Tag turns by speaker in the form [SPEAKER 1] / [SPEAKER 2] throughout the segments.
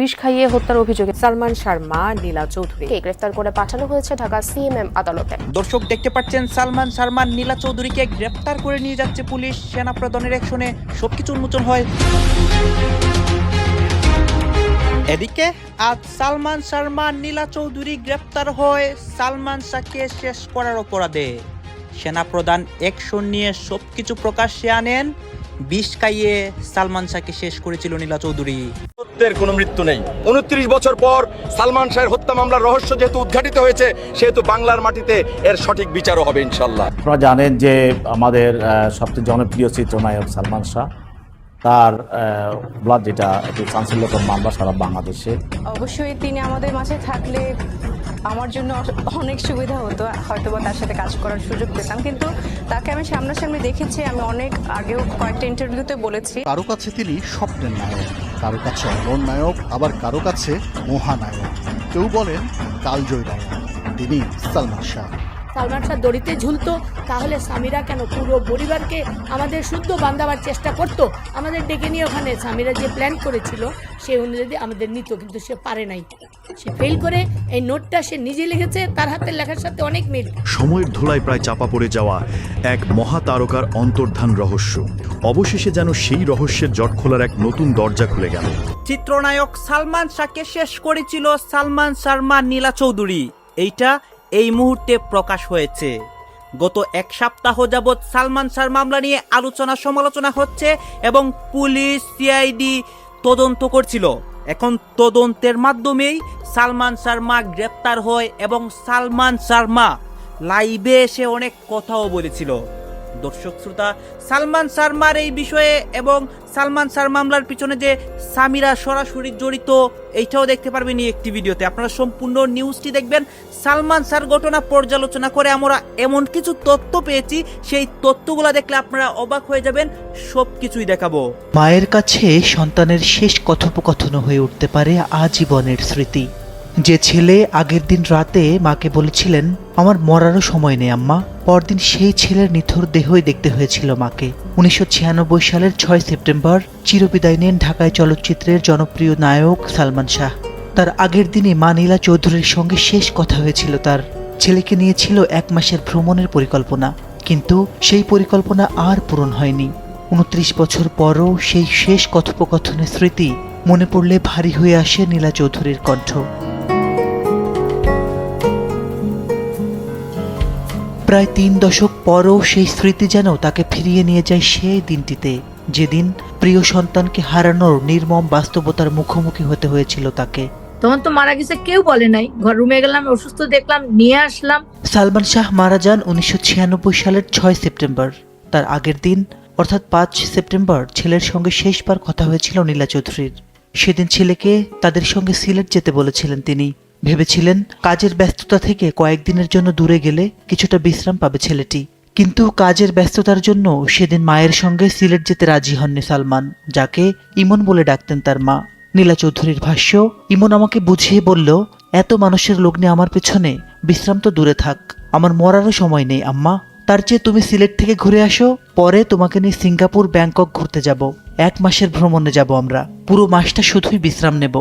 [SPEAKER 1] বিষ খাইয়ে হত্যার অভিযোগে সালমান শাহর মা নীলা চৌধুরীকে গ্রেফতার করে পাঠানো হয়েছে ঢাকা সিএমএম আদালতে।
[SPEAKER 2] দর্শক দেখতে পাচ্ছেন সালমান শাহর মা নীলা চৌধুরীকে গ্রেফতার করে নিয়ে যাচ্ছে পুলিশ। সেনা প্রধানের অ্যাকশনে সবকিছু উন্মোচন হয়। এদিকে আজ সালমান শাহর মা নীলা চৌধুরী গ্রেফতার হয় সালমান শাহকে শেষ করার অপরাধে। সেনা প্রধান অ্যাকশন নিয়ে সবকিছু প্রকাশ্যে আনেন। বিষ খাইয়ে সালমান শাহকে শেষ করেছিল নীলা চৌধুরী।
[SPEAKER 3] সত্যের কোনো মৃত্যু নেই। 29 বছর পর সালমান শাহের হত্যা মামলার রহস্য যেহেতু উদ্ঘাটিত হয়েছে, সেহেতু বাংলার মাটিতে এর সঠিক বিচারও হবে ইনশাল্লাহ।
[SPEAKER 4] আপনারা জানেন যে আমাদের সবচেয়ে জনপ্রিয় চিত্রনায়ক সালমান শাহ, তার ব্লাড যেটা একটি চাঞ্চল্যকর মামলা সারা বাংলাদেশে।
[SPEAKER 5] অবশ্যই তিনি আমাদের মাঝে থাকলে আমার জন্য অনেক সুবিধা হতো, হয়তোবা তার সাথে কাজ করার সুযোগ পেতাম, কিন্তু তাকে আমি সামনাসামনি দেখেছি। আমি অনেক আগেও কয়েকটা ইন্টারভিউতে বলেছি,
[SPEAKER 6] কারো কাছে তিনি স্বপ্নের নায়ক, কারো কাছে অমর নায়ক, আবার কারো কাছে মহানায়ক, কেউ বলেন কালজয়ী নায়ক। তিনি সালমান শাহ।
[SPEAKER 7] সালমান শাহ দড়িতে ঝুলতো, তাহলে স্বামীরা কেন পুরো পরিবারকে আমাদের শুদ্ধ বান্ধাবার চেষ্টা করতো। আমাদের ডেকে নিয়ে ওখানে স্বামীরা যে প্ল্যান করেছিল সেই অনুযায়ী আমাদের নিত, কিন্তু সে পারে নাই, সে ফেল করে এই নোটটা সে নিজে লিখেছে। তার হাতের লেখার সাথে অনেক মিল।
[SPEAKER 8] সময়ের ধুলায় প্রায় চাপা পড়ে যাওয়া এক মহাতারকার অন্তর্ধান রহস্য অবশেষে যেন সেই রহস্যের জট খোলার এক নতুন দরজা খুলে গেল।
[SPEAKER 2] চিত্রনায়ক সালমান শাহকে শেষ করেছিল সালমান শাহর মা নীলা চৌধুরী। এইটা এই মুহূর্তে প্রকাশ হয়েছে। গত এক সপ্তাহ যাবৎ সালমান শাহর মামলা নিয়ে আলোচনা সমালোচনা হচ্ছে এবং পুলিশ সিআইডি তদন্ত করছিল। এখন তদন্তের মাধ্যমেই সালমান শাহর মা গ্রেপ্তার হয় এবং সালমান শাহর মা লাইভে এসে অনেক কথাও বলেছিল। দর্শক শ্রোতা, সালমান শাহর মার এই বিষয়ে এবং সালমান শাহর মামলার পিছনে যে স্বামীরা সরাসরি জড়িত, এইটাও দেখতে পারবেন এই একটি ভিডিওতে। আপনারা সম্পূর্ণ নিউজটি দেখবেন। সালমান শাহর ঘটনা পর্যালোচনা করে আমরা এমন কিছু তথ্য পেয়েছি, সেই তথ্যগুলো দেখলে আপনারা অবাক হয়ে যাবেন। সবকিছুই দেখাবো।
[SPEAKER 9] মায়ের কাছে সন্তানের শেষ কথোপকথন হয়ে উঠতে পারে আজীবনের স্মৃতি। যে ছেলে আগের দিন রাতে মাকে বলেছিলেন আমার মরারও সময় নেই আম্মা, পরদিন সেই ছেলের নিথর দেহই দেখতে হয়েছিল মাকে। 1996 সালের 6 সেপ্টেম্বর চিরবিদায় নেন ঢাকায় চলচ্চিত্রের জনপ্রিয় নায়ক সালমান শাহ। তার আগের দিনে মা নীলা চৌধুরীর সঙ্গে শেষ কথা হয়েছিল তার। ছেলেকে নিয়েছিল 1 মাসের ভ্রমণের পরিকল্পনা, কিন্তু সেই পরিকল্পনা আর পূরণ হয়নি। 29 বছর পরও সেই শেষ কথোপকথনের স্মৃতি মনে পড়লে ভারী হয়ে আসে নীলা চৌধুরীর কণ্ঠ। প্রায় 3 দশক পরও সেই স্মৃতি যেন তাকে ফিরিয়ে নিয়ে যায় সেই দিনটিতে, যেদিন প্রিয় সন্তানকে হারানোর নির্মম বাস্তবতার মুখোমুখি হতে হয়েছিল তাকে।
[SPEAKER 7] তখন তো মারা গেছে কেউ বলে নাই, ঘর রুমে গেলাম, অসুস্থ দেখলাম, নিয়ে আসলাম।
[SPEAKER 9] সালমান শাহ মারা যান 1996 সালের 6 সেপ্টেম্বর। তার আগের দিন অর্থাৎ 5 সেপ্টেম্বর ছেলের সঙ্গে শেষবার কথা হয়েছিল নীলা চৌধুরীর। সেদিন ছেলেকে তাদের সঙ্গে সিলেট যেতে বলেছিলেন তিনি। ভেবেছিলেন কাজের ব্যস্ততা থেকে কয়েকদিনের জন্য দূরে গেলে কিছুটা বিশ্রাম পাবে ছেলেটি, কিন্তু কাজের ব্যস্ততার জন্য সেদিন মায়ের সঙ্গে সিলেট যেতে রাজি হননি সালমান, যাকে ইমন বলে ডাকতেন তার মা। নীলা চৌধুরীর ভাষ্য, ইমন আমাকে বুঝিয়ে বলল এত মানুষের লগ্নে আমার পেছনে, বিশ্রাম তো দূরে থাক, আমার মরারও সময় নেই আম্মা, তার চেয়ে তুমি সিলেট থেকে ঘুরে আসো, পরে তোমাকে নিয়ে সিঙ্গাপুর ব্যাংকক ঘুরতে যাব, 1 মাসের ভ্রমণে যাব আমরা, পুরো মাসটা শুধুই বিশ্রাম নেব।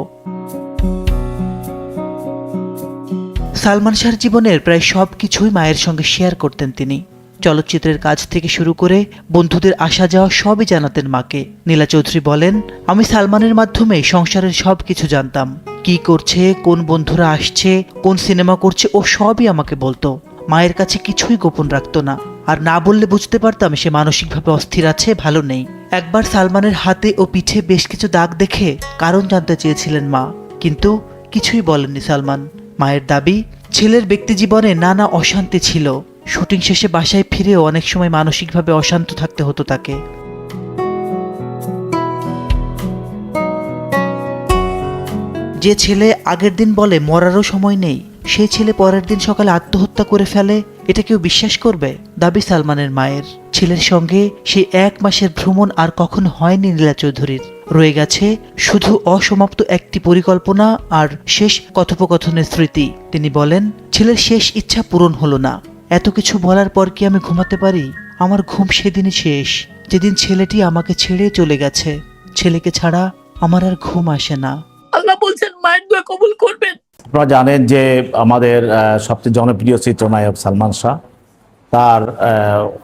[SPEAKER 9] সালমান শাহর জীবনের প্রায় সব কিছুই মায়ের সঙ্গে শেয়ার করতেন তিনি। চলচ্চিত্রের কাজ থেকে শুরু করে বন্ধুদের আসা যাওয়া সবই জানাতেন মাকে। নীলা চৌধুরী বলেন, আমি সালমানের মাধ্যমে সংসারের সব কিছু জানতাম, কি করছে, কোন বন্ধুরা আসছে, কোন সিনেমা করছে, ও সবই আমাকে বলতো। মায়ের কাছে কিছুই গোপন রাখতো না, আর না বললে বুঝতে পারতাম সে মানসিকভাবে অস্থির আছে, ভালো নেই। একবার সালমানের হাতে ও পিঠে বেশ কিছু দাগ দেখে কারণ জানতে চেয়েছিলেন মা, কিন্তু কিছুই বলেননি সালমান। মায়ের দাবি, ছেলের ব্যক্তি জীবনে নানা অশান্তি ছিল, শুটিং শেষে বাসায় ফিরেও অনেক সময় মানসিকভাবে অশান্ত থাকতে হতো তাকে। যে ছেলে আগের দিন বলে মরারও সময় নেই, সেই ছেলে পরের দিন সকালে আত্মহত্যা করে ফেলে, এটা কেউ বিশ্বাস করবে? দাবি সালমানের মায়ের। ছেলের সঙ্গে সেই 1 মাসের ভ্রমণ আর কখনো হয়নি নীলা চৌধুরীর। রয়ে গেছে শুধু অসমাপ্ত একটি পরিকল্পনা আর শেষ কথোপকথনের স্মৃতি। তিনি বলেন, ছেলের শেষ ইচ্ছা পূরণ হলো না, এত কিছু বলার পর কি আমি ঘুমাতে পারি? আমার ঘুম সেদিনই শেষ, যেদিন ছেলেটি আমাকে ছেড়ে চলে গেছে। ছেলেকে ছাড়া আমার আর ঘুম আসে না।
[SPEAKER 7] আল্লাহ বলছেন মায়ের দোয়া কবুল করবেন।
[SPEAKER 4] আপনারা জানেন যে আমাদের সবচেয়ে জনপ্রিয় চিত্রনায়ক সালমান শাহ, তার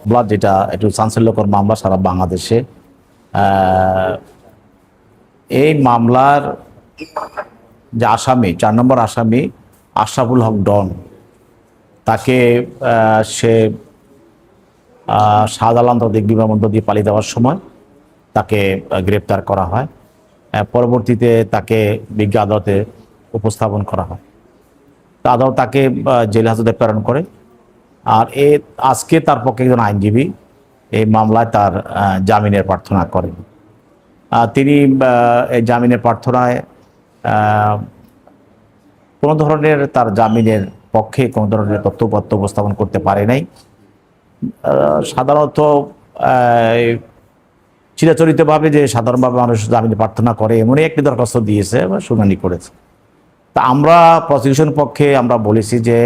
[SPEAKER 4] ব্লাড যেটা একটু চাঞ্চল্যকর মামলা সারা বাংলাদেশে। এই মামলার যে আসামি, 4 নম্বর আসামি আশরাফুল হক ডন, তাকে সে শাহজালাল আন্তর্জাতিক বিমানবন্দর দিয়ে পালিয়ে যাওয়ার সময় তাকে গ্রেপ্তার করা হয়। পরবর্তীতে তাকে বিজ্ঞ আদালতে উপস্থাপন করা হয়। তা আদালত তাকে জেল হাজতে প্রেরণ করে। আর আজকে তার পক্ষে একজন আইনজীবী এই মামলায় তার জামিনের প্রার্থনা করেন। তিনি এই জামিনের প্রার্থনায় কোনো ধরনের তার জামিনের পক্ষে কোনো ধরনের তথ্যপত্র উপস্থাপন করতে পারে নাই। সাধারণত চিরাচরিতভাবে যে সাধারণভাবে মানুষ জামিনের প্রার্থনা করে এমনই একটি দরখাস্ত দিয়েছে বা শুনানি করেছে। তা আমরা প্রসিকিউশন পক্ষে আমরা বলেছি যে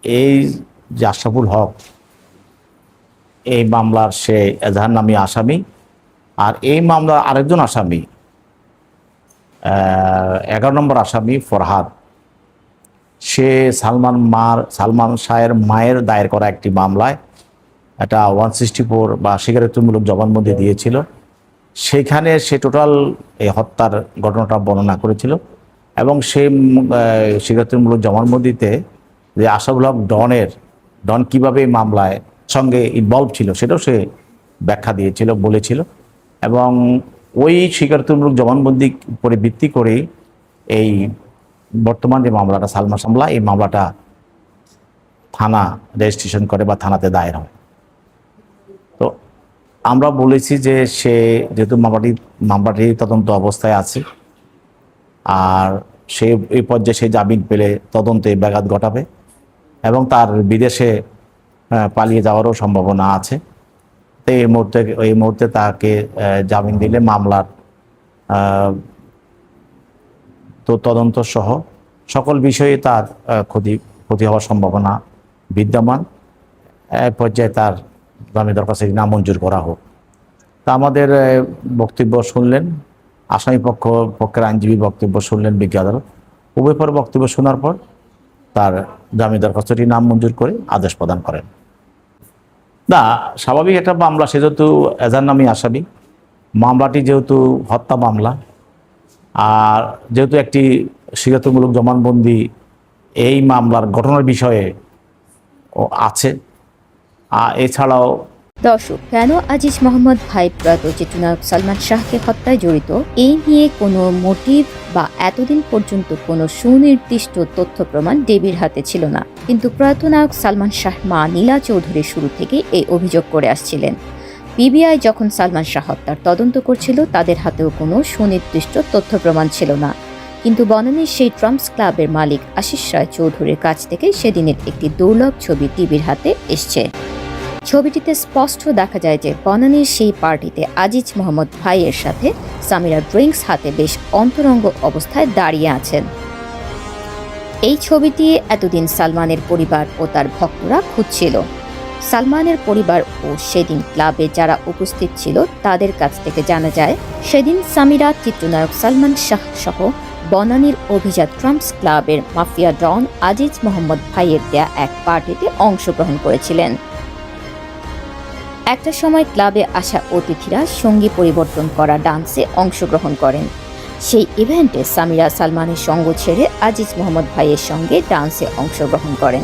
[SPEAKER 4] এই যে আশরাফুল হক এই মামলার সে এজাহার নামী আসামি, আর এই মামলার আরেকজন আসামি 11 নম্বর আসামি ফরহাদ, সে সালমান শাহের মায়ের দায়ের করা একটি মামলায় একটা 164 বা স্বীকারোক্তিমূলক জবানবন্দি দিয়েছিল। সেখানে সে টোটাল এই হত্যার ঘটনাটা বর্ণনা করেছিল এবং সেই স্বীকারোক্তিমূলক জবানবন্দিতে যে আশরাফুল হক ডন কীভাবে এই মামলায় সঙ্গে ইনভলভ ছিল সেটাও সে ব্যাখ্যা দিয়েছিল, বলেছিল। এবং ওই স্বীকারোক্তিমূলক জবানবন্দি উপরে ভিত্তি করেই এই বর্তমান যে মামলাটা সালমান মামলা, এই মামলাটা থানা রেজিস্ট্রেশন করে বা থানাতে দায়ের হয়। তো আমরা বলেছি যে সে যেহেতু মামলাটি তদন্ত অবস্থায় আছে, আর সে এই পর্যায়ে সে জামিন পেলে তদন্তে ব্যাঘাত ঘটাবে এবং তার বিদেশে পালিয়ে যাওয়ারও সম্ভাবনা আছে। তো এই মুহূর্তে তাকে জামিন দিলে মামলার তো তদন্ত সহ সকল বিষয়ে তার ক্ষতি হওয়ার সম্ভাবনা বিদ্যমান। এক পর্যায়ে তার জামিন দরখাস্ত নামঞ্জুর করা হোক। তা আমাদের বক্তব্য শুনলেন আসামি পক্ষের আইনজীবী, বক্তব্য শুনলেন বিজ্ঞ আদালত। উভয় পর বক্তব্য শোনার পর তার জামিন দরখাস্তটি নামঞ্জুর করে আদেশ প্রদান করেন। না, স্বাভাবিক একটা মামলা, সে যেহেতু এজাহার নামী আসামি, মামলাটি যেহেতু হত্যা মামলা, আর যেহেতু একটি স্বীকারোক্তিমূলক জবানবন্দি এই মামলার ঘটনার বিষয়ে আছে, এছাড়াও
[SPEAKER 10] দর্শক, কেন আজিজ মোহাম্মদ ভাই প্রয়াত চিত্রনায়ক সালমান শাহকে হত্যায় জড়িত এই নিয়ে কোনো মোটিভ বা এতদিন পর্যন্ত কোনো সুনির্দিষ্ট তথ্য প্রমাণ ডেবির হাতে ছিল না। কিন্তু প্রয়াত নায়ক সালমান শাহ মা নীলা চৌধুরী শুরু থেকে এই অভিযোগ করে আসছিলেন। পিবিআই যখন সালমান শাহ হত্যার তদন্ত করছিল তাদের হাতেও কোনো সুনির্দিষ্ট তথ্য প্রমাণ ছিল না। কিন্তু বনানীর সেই ট্রাম্পস ক্লাবের মালিক আশিস রায় চৌধুরীর কাছ থেকে সেদিনের একটি দুর্লভ ছবি টিভির হাতে এসছে। ছবিটিতে স্পষ্ট দেখা যায় যে বনানীর সেই পার্টিতে আজিজ মোহাম্মদ ভাইয়ের সাথে সামিরা ড্রিঙ্কস হাতে বেশ অন্তরঙ্গ অবস্থায় দাঁড়িয়ে আছেন। এই ছবিটি এতদিন সালমানের পরিবার ও তার ভক্তরা খুঁজছিল। সালমানের পরিবার ও সেদিন ক্লাবে যারা উপস্থিত ছিল তাদের কাছ থেকে জানা যায় সেদিন সামিরা চিত্রনায়ক সালমান শাহ সহ বনানীর অভিজাত ট্রাম্পস ক্লাবের মাফিয়া ডন আজিজ মোহাম্মদ ভাইয়ের দেয়া এক পার্টিতে অংশগ্রহণ করেছিলেন। একটা সময় ক্লাবে আসা অতিথিরা সঙ্গী পরিবর্তন করা ডান্সে অংশগ্রহণ করেন। সেই ইভেন্টে সামিরা সালমানের সঙ্গ ছেড়ে আজিজ মোহাম্মদ ভাইয়ের সঙ্গে ডান্সে অংশগ্রহণ করেন।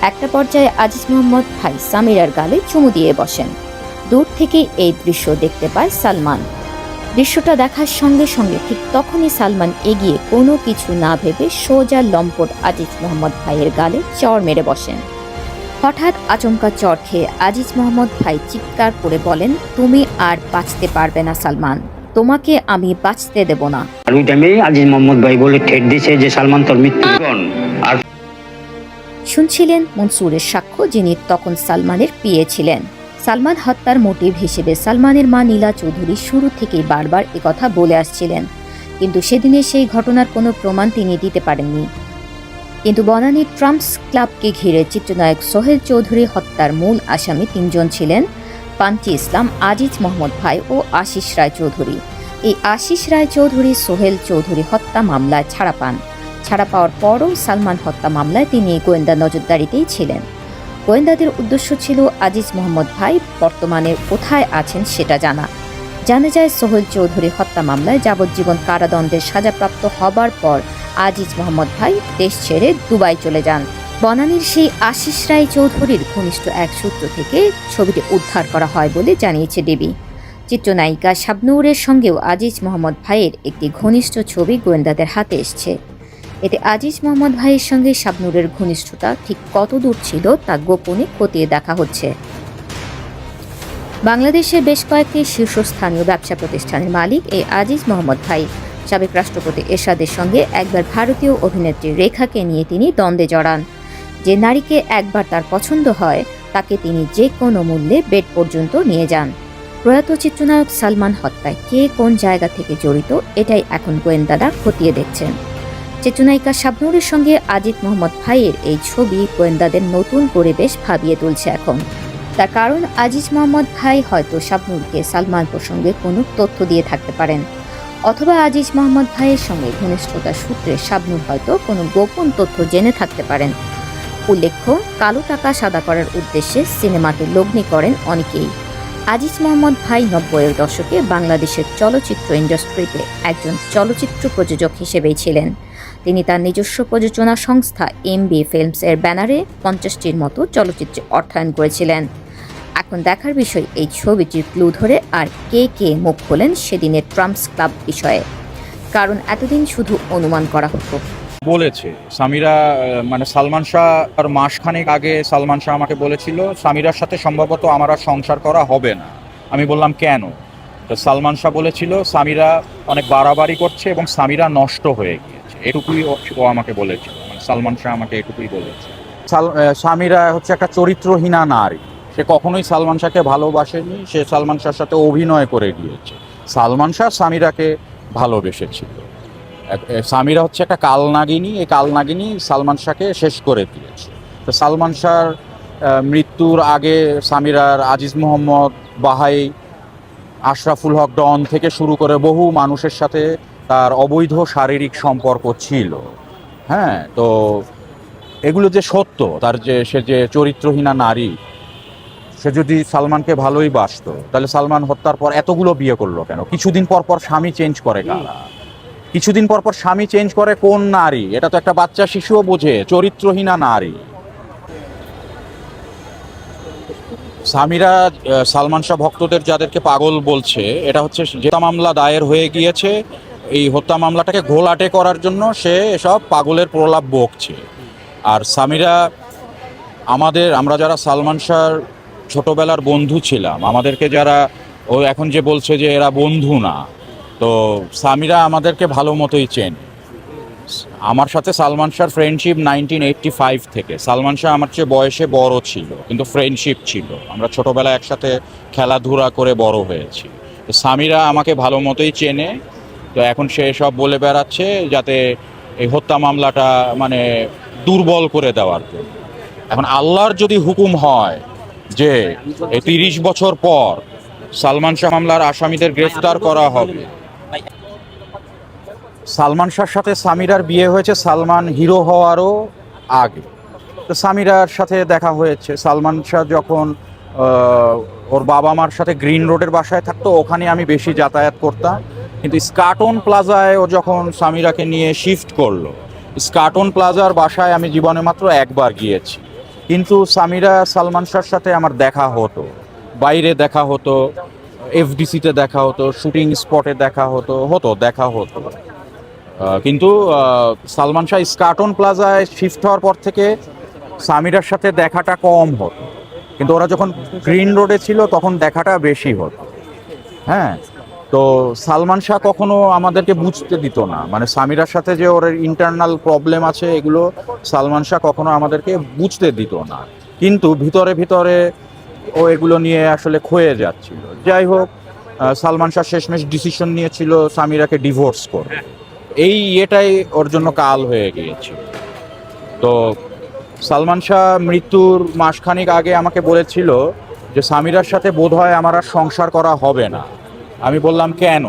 [SPEAKER 10] একটা পর্যায়ে আজিজ মোহাম্মদ ভাই সামিরার গালে চুমু দিয়ে বসেন। দূর থেকে এই দৃশ্য দেখতে পায় সালমান। দৃশ্যটা দেখার সঙ্গে সঙ্গে ঠিক তখনই সালমান এগিয়ে কোনো কিছু না ভেবে সোজা লম্পট আজিজ মোহাম্মদ ভাইয়ের গালে চড় মেরে বসেন। হঠাৎ আচমকা চড় খেয়ে আজিজ মোহাম্মদ ভাই চিৎকার করে বলেন, তুমি আর বাঁচতে পারবে না সালমান, তোমাকে আমি বাঁচতে দেব না।
[SPEAKER 11] আর ওই টাইমে আজিজ মোহাম্মদ ভাই বলে ঠেট দিয়েছে যে সালমান তোর মৃত্যুবরণ। আর
[SPEAKER 10] শুনছিলেন মনসুরের সাক্ষ্য, যিনি তখন সালমানের পিএ ছিলেন। সালমান হত্যার মোটিভ হিসেবে সালমানের মা নীলা চৌধুরী শুরু থেকেই বারবার একথা বলে আসছিলেন, কিন্তু সেদিনে সেই ঘটনার কোনো প্রমাণ তিনি দিতে পারেননি। কিন্তু বনানীর ট্রাম্পস ক্লাবকে ঘিরে চিত্রনায়ক সোহেল চৌধুরী হত্যার মূল আসামি 3 জন ছিলেন পাঞ্চি ইসলাম, আজিজ মোহাম্মদ ভাই ও আশিস রায় চৌধুরী। এই আশিস রায় চৌধুরী সোহেল চৌধুরী হত্যা মামলায় ছাড়া পান। ছাড়া পাওয়ার পরও সালমান হত্যা মামলায় তিনি গোয়েন্দা নজরদারিতেই ছিলেন। গোয়েন্দাদের উদ্দেশ্য ছিল আজিজ মোহাম্মদ ভাই বর্তমানে কোথায় আছেন সেটা জানা। জানা যায় সোহেল চৌধুরী হত্যা মামলায় যাবজ্জীবন কারাদণ্ডের সাজাপ্রাপ্ত হবার পর আজিজ মোহাম্মদ ভাই দেশ ছেড়ে দুবাই চলে যান। বনানীর সেই আশিস রায় চৌধুরীর ঘনিষ্ঠ এক সূত্র থেকে ছবিটি উদ্ধার করা হয় বলে জানিয়েছে ডিবি। চিত্রনায়িকা শাবনূরের সঙ্গেও আজিজ মোহাম্মদ ভাইয়ের একটি ঘনিষ্ঠ ছবি গোয়েন্দাদের হাতে এসছে। এতে আজিজ মোহাম্মদ ভাইয়ের সঙ্গে শাবনূরের ঘনিষ্ঠতা ঠিক কত দূর ছিল তা গোপনে খতিয়ে দেখা হচ্ছে। বাংলাদেশের বেশ কয়েকটি শীর্ষস্থানীয় ব্যবসা প্রতিষ্ঠানের মালিক এই আজিজ মোহাম্মদ ভাই। সাবেক রাষ্ট্রপতি এরশাদের সঙ্গে একবার ভারতীয় অভিনেত্রী রেখাকে নিয়ে তিনি দ্বন্দ্বে জড়ান। যে নারীকে একবার তার পছন্দ হয় তাকে তিনি যে কোনো মূল্যে বেড পর্যন্ত নিয়ে যান। প্রয়াত চিত্রনায়ক সালমান হত্যায় কে কোন জায়গা থেকে জড়িত এটাই এখন গোয়েন্দারা খতিয়ে দেখছেন। চিত্রনায়িকা শাবনূরের সঙ্গে আজিজ মোহাম্মদ ভাইয়ের এই ছবি গোয়েন্দাদের নতুন পরিবেশ ভাবিয়ে তুলছে এখন। তার কারণ আজিজ মোহাম্মদ ভাই হয়তো শাবনূরকে সালমান প্রসঙ্গে কোনো তথ্য দিয়ে থাকতে পারেন, অথবা আজিজ মোহাম্মদ ভাইয়ের সঙ্গে ঘনিষ্ঠতা সূত্রে শাবনূর হয়তো কোনো গোপন তথ্য জেনে থাকতে পারেন। উল্লেখ্য, কালো টাকা সাদা করার উদ্দেশ্যে সিনেমাতে লগ্নি করেন অনেকেই। আজিজ মোহাম্মদ ভাই ৯০-এর দশকে বাংলাদেশের চলচ্চিত্র ইন্ডাস্ট্রিতে একজন চলচ্চিত্র প্রযোজক হিসেবেই ছিলেন। তিনি তার নিজস্ব প্রযোজনা সংস্থা MB ফিল্মসের ব্যানারে ৫০টির মতো চলচ্চিত্রে অর্থায়ন করেছিলেন। এখন দেখার বিষয় এই ছবিটির ক্লু ধরে আর কে কে মুখ খোলেন সেদিনের ট্রাম্পস ক্লাব বিষয়ে। কারণ এতদিন শুধু অনুমান করা হতো।
[SPEAKER 12] বলেছে সামিরা, মানে সালমান শাহ আর মাসখানেক আগে সালমান শাহ আমাকে বলেছিল সামিরার সাথে সম্ভবত আমার আর সংসার করা হবে না। আমি বললাম কেন? তো সালমান শাহ বলেছিল সামিরা অনেক বাড়াবাড়ি করছে এবং সামিরা নষ্ট হয়ে গিয়েছে, এটুকুই ও আমাকে বলেছিল। মানে সালমান শাহ আমাকে এটুকুই বলেছে। সামিরা হচ্ছে একটা চরিত্রহীনা নারী, সে কখনোই সালমান শাহকে ভালোবাসেনি, সে সালমান শাহর সাথে অভিনয় করে গিয়েছে। সালমান শাহ সামিরাকে ভালোবেসেছিল। সামিরা হচ্ছে একটা কালনাগিনী, এই কালনাগিনী সালমান শাহকে শেষ করে দিয়েছে। তো সালমান শাহর মৃত্যুর আগে সামিরার আজিজ মোহাম্মদ, বাহাই, আশরাফুল হক ডন থেকে শুরু করে বহু মানুষের সাথে তার অবৈধ শারীরিক সম্পর্ক ছিল। হ্যাঁ, তো এগুলো যে সত্য, তার যে সে যে চরিত্রহীনা নারী, সে যদি সালমানকে ভালোই বাসতো তাহলে সালমান হত্যার পর এতগুলো বিয়ে করলো কেন? কিছুদিন পর পর স্বামী চেঞ্জ করে কারা? কিছুদিন পর পর স্বামী চেঞ্জ করে কোন নারী? এটা তো একটা বাচ্চা শিশুও বোঝে, চরিত্রহীনা নারী। সামিরা সালমান শাহ ভক্তদের যাদেরকে পাগল বলছে, এটা হচ্ছে যে মামলা দায়ের হয়ে গিয়েছে, এই হত্যা মামলাটাকে ঘোলাটে করার জন্য সে এসব পাগলের প্রলাপ বকছে। আর সামিরা আমরা যারা সালমান শাহর ছোটবেলার বন্ধু ছিলাম, আমাদেরকে যারা ও এখন যে বলছে যে এরা বন্ধু না, তো সামিরা আমাদেরকে ভালো মতোই চেনে। আমার সাথে সালমান শাহর ফ্রেন্ডশিপ 1985 থেকে। সালমান শাহ আমার চেয়ে বয়সে বড় ছিল, কিন্তু ফ্রেন্ডশিপ ছিল, আমরা ছোটবেলায় একসাথে খেলাধুলা করে বড় হয়েছি। তো সামিরা আমাকে ভালো মতোই চেনে। তো এখন সে সব বলে বেড়াচ্ছে যাতে এই হত্যা মামলাটা মানে দুর্বল করে দেওয়ার জন্য। এখন আল্লাহর যদি হুকুম হয় যে এই 30 বছর পর সালমান শাহ মামলার আসামিদের গ্রেফতার করা হবে। সালমান শাহর সাথে সামিরার বিয়ে হয়েছে সালমান হিরো হওয়ারও আগে। তো সামিরার সাথে দেখা হয়েছে। সালমান শাহ যখন ওর বাবা মার সাথে গ্রিন রোডের বাসায় থাকতো, ওখানে আমি বেশি যাতায়াত করতাম। কিন্তু স্কাটন প্লাজায় ও যখন সামিরাকে নিয়ে শিফট করলো, স্কাটন প্লাজার বাসায় আমি জীবনে মাত্র একবার গিয়েছি। কিন্তু সামিরা সালমান শাহর সাথে আমার দেখা হতো, বাইরে দেখা হতো, FDC-তে দেখা হতো, শুটিং স্পটে দেখা হতো। কিন্তু সালমান শাহ স্কাটন প্লাজায় শিফট হওয়ার পর থেকে সামিরার সাথে দেখাটা কম হতো, কিন্তু ওরা যখন গ্রিন রোডে ছিল তখন দেখাটা বেশি হতো। হ্যাঁ, তো সালমান শাহ কখনো আমাদেরকে বুঝতে দিত না, মানে সামিরার সাথে যে ওর ইন্টারনাল প্রবলেম আছে এগুলো সালমান শাহ কখনো আমাদেরকে বুঝতে দিত না, কিন্তু ভিতরে ভিতরে ও এগুলো নিয়ে আসলে ক্ষয়ে যাচ্ছিল। যাই হোক, সালমান শাহ শেষমেশ ডিসিশন নিয়েছিল সামিরাকে ডিভোর্স করবে। এটাই ওর জন্য কাল হয়ে গিয়েছিল। তো সালমান শাহ মৃত্যুর মাসখানেক আগে আমাকে বলেছিল যে সামিরার সাথে বোধহয় আমার আর সংসার করা হবে না। আমি বললাম কেন?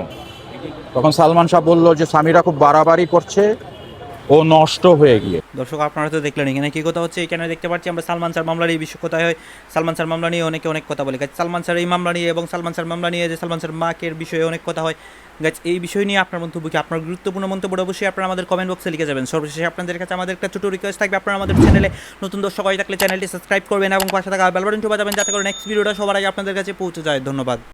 [SPEAKER 12] তখন সালমান শাহ বলল যে সামিরা খুব বাড়াবাড়ি করছে, ও নষ্ট হয়ে গিয়ে।
[SPEAKER 2] দর্শক আপনারা তো দেখলেন এখানে কি কথা হচ্ছে। এখানে দেখতে পাচ্ছি আমরা সালমান শাহ মামলার এই বিষয় কোথায় হয়, সালমান শাহ মামলা নিয়ে অনেকে অনেক কথা বলে। গাছ সালমান শাহ এই মামলা নিয়ে এবং সালমান শাহ মামলা নিয়ে যে সালমান শাহ মাকের বিষয়ে অনেক কথা হয়। গাছ এই বিষয় নিয়ে আপনার মন্তব্য কি? আপনার গুরুত্বপূর্ণ মন্তব্য অবশ্যই আপনারা আমাদের কমেন্ট বক্সে লিখে যাবেন। সর্বশেষে আপনাদের কাছে আমাদের একটা ছোট রিকোয়েস্ট থাকবে, আপনারা আমাদের চ্যানেলে নতুন দর্শক হয়ে থাকলে চ্যানেলটি সাবস্ক্রাইব করবেন এবং পাশে থাকা বেল বাটনটি বাজাবেন যাতে করে নেক্সট ভিডিওটা সবার আগে আপনাদের কাছে পৌঁছে যায়। ধন্যবাদ।